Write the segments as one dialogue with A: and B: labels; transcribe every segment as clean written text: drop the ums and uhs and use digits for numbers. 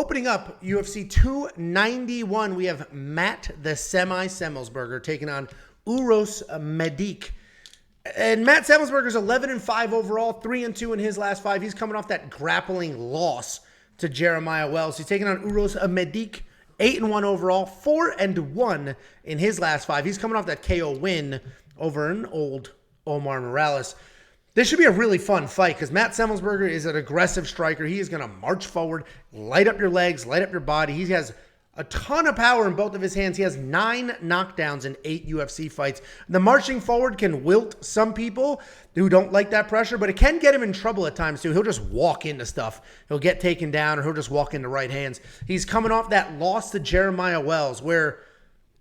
A: opening up UFC 291, we have Matt the Semelsberger taking on Uros Medic. And Matt Semelsberger's 11-5 overall, 3-2 in his last 5. He's coming off that grappling loss to Jeremiah Wells. He's taking on Uros Medic, 8-1 overall, 4-1 in his last 5. He's coming off that KO win over an old Omar Morales. This should be a really fun fight because Matt Semelsberger is an aggressive striker. He is going to march forward, light up your legs, light up your body. He has a ton of power in both of his hands. He has 9 knockdowns in 8 UFC fights. The marching forward can wilt some people who don't like that pressure, but it can get him in trouble at times too. He'll just walk into stuff. He'll get taken down or he'll just walk into right hands. He's coming off that loss to Jeremiah Wells where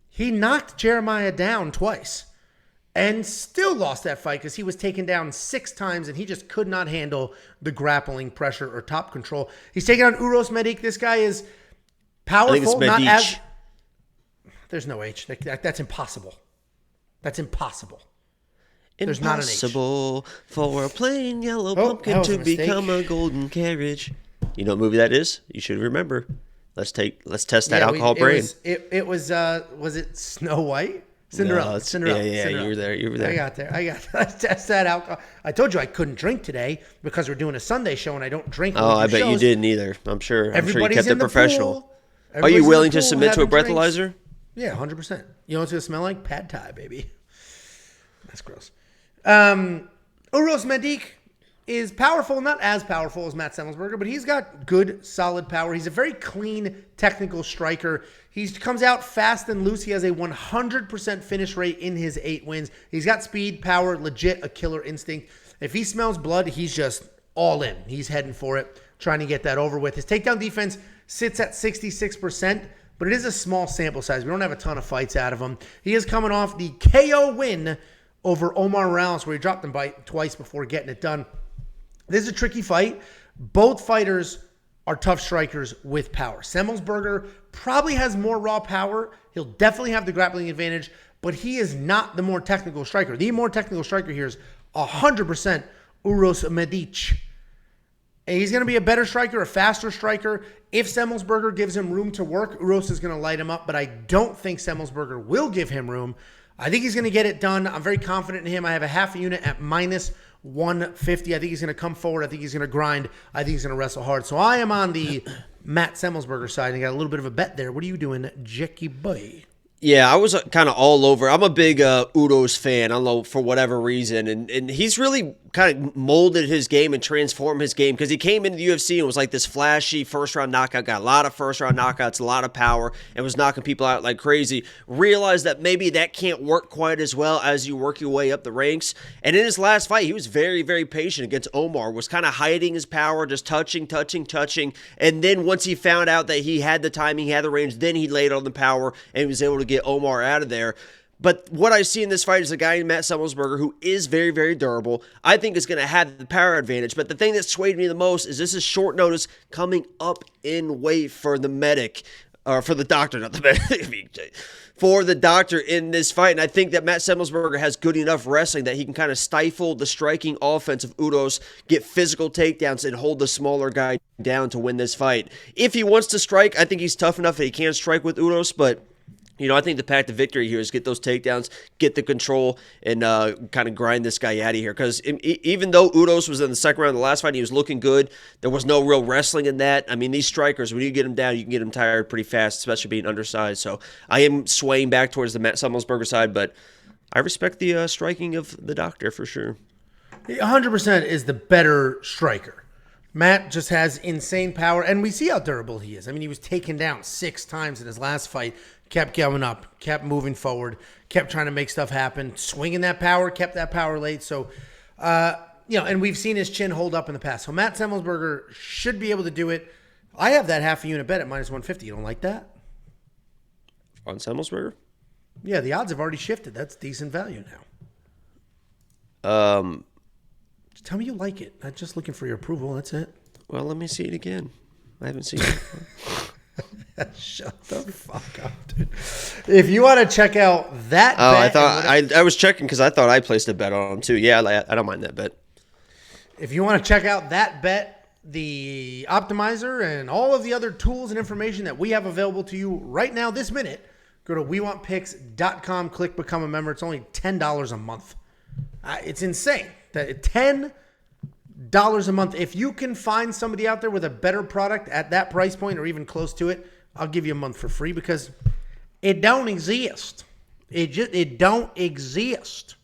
A: he knocked Jeremiah down twice and still lost that fight because he was taken down 6 times and he just could not handle the grappling pressure or top control. He's taking on Uros Medic. This guy is powerful, not as... There's no H. That's impossible. That's impossible. There's not an H.
B: Impossible for a plain yellow pumpkin to become a golden carriage. You know what movie that is? You should remember. Let's test that alcohol brain.
A: It was it Snow White? Cinderella.
B: No,
A: Cinderella.
B: Yeah,
A: Cinderella.
B: you were there.
A: I got there. Let's test that alcohol. I told you I couldn't drink today because we're doing a Sunday show and I don't drink.
B: Oh, I bet you didn't either. I'm sure you kept it professional. Are you willing to submit to a breathalyzer?
A: Yeah, 100%. You know what it's going to smell like? Pad Thai, baby. That's gross. Uros Medic is powerful, not as powerful as Matt Semelsberger, but he's got good, solid power. He's a very clean, technical striker. He comes out fast and loose. He has a 100% finish rate in his 8 wins. He's got speed, power, legit a killer instinct. If he smells blood, he's just all in. He's heading for it, trying to get that over with. His takedown defense sits at 66%, but it is a small sample size. We don't have a ton of fights out of him. He is coming off the KO win over Omar Morales, where he dropped him twice before getting it done. This is a tricky fight. Both fighters are tough strikers with power. Semelsberger probably has more raw power. He'll definitely have the grappling advantage, but he is not the more technical striker. The more technical striker here is 100% Uros Medic. And he's going to be a better striker, a faster striker. If Semelsberger gives him room to work, Uros is going to light him up, but I don't think Semelsberger will give him room. I think he's going to get it done. I'm very confident in him. I have a half a unit at minus 150. I think he's going to come forward. I think he's going to grind. I think he's going to wrestle hard. So I am on the Matt Semelsberger side and got a little bit of a bet there. What are you doing, Jackie boy?
B: Yeah, I was kind of all over. I'm a big Uros fan, I don't know, for whatever reason. And he's really kind of molded his game and transformed his game because he came into the UFC and was like this flashy first-round knockout, got a lot of first-round knockouts, a lot of power, and was knocking people out like crazy. Realized that maybe that can't work quite as well as you work your way up the ranks. And in his last fight, he was very, very patient against Omar, was kind of hiding his power, just touching. And then once he found out that he had the timing, he had the range, then he laid on the power and he was able to get Omar out of there. But what I see in this fight is a guy named Matt Semelsberger who is very, very durable. I think is going to have the power advantage. But the thing that swayed me the most is this is short notice coming up in weight for the medic, or for the doctor, not the medic, for the doctor in this fight. And I think that Matt Semelsberger has good enough wrestling that he can kind of stifle the striking offense of Uros, get physical takedowns, and hold the smaller guy down to win this fight. If he wants to strike, I think he's tough enough that he can strike with Uros, but I think the path to victory here is get those takedowns, get the control, and kind of grind this guy out of here. Because even though Uros was in the second round of the last fight, he was looking good. There was no real wrestling in that. I mean, these strikers, when you get them down, you can get them tired pretty fast, especially being undersized. So I am swaying back towards the Matt Semelsberger side, but I respect the striking of the doctor for sure.
A: 100% is the better striker. Matt just has insane power, and we see how durable he is. I mean, he was taken down 6 times in his last fight, kept going up, kept moving forward, kept trying to make stuff happen, swinging that power, kept that power late. So, and we've seen his chin hold up in the past. So Matt Semelsberger should be able to do it. I have that half a unit bet at minus 150. You don't like that?
B: On Semelsberger?
A: Yeah, the odds have already shifted. That's decent value now. Just tell me you like it. I'm just looking for your approval. That's it.
B: Well, let me see it again. I haven't seen it.
A: Shut the fuck up, dude. If you want to check out that bet.
B: I was checking because I thought I placed a bet on him too. Yeah, I don't mind that bet.
A: If you want to check out that bet, the optimizer and all of the other tools and information that we have available to you right now, this minute, go to WeWantPicks.com, click Become a Member. It's only $10 a month. It's insane. $10 a month. If you can find somebody out there with a better product at that price point or even close to it, I'll give you a month for free because it don't exist. It don't exist.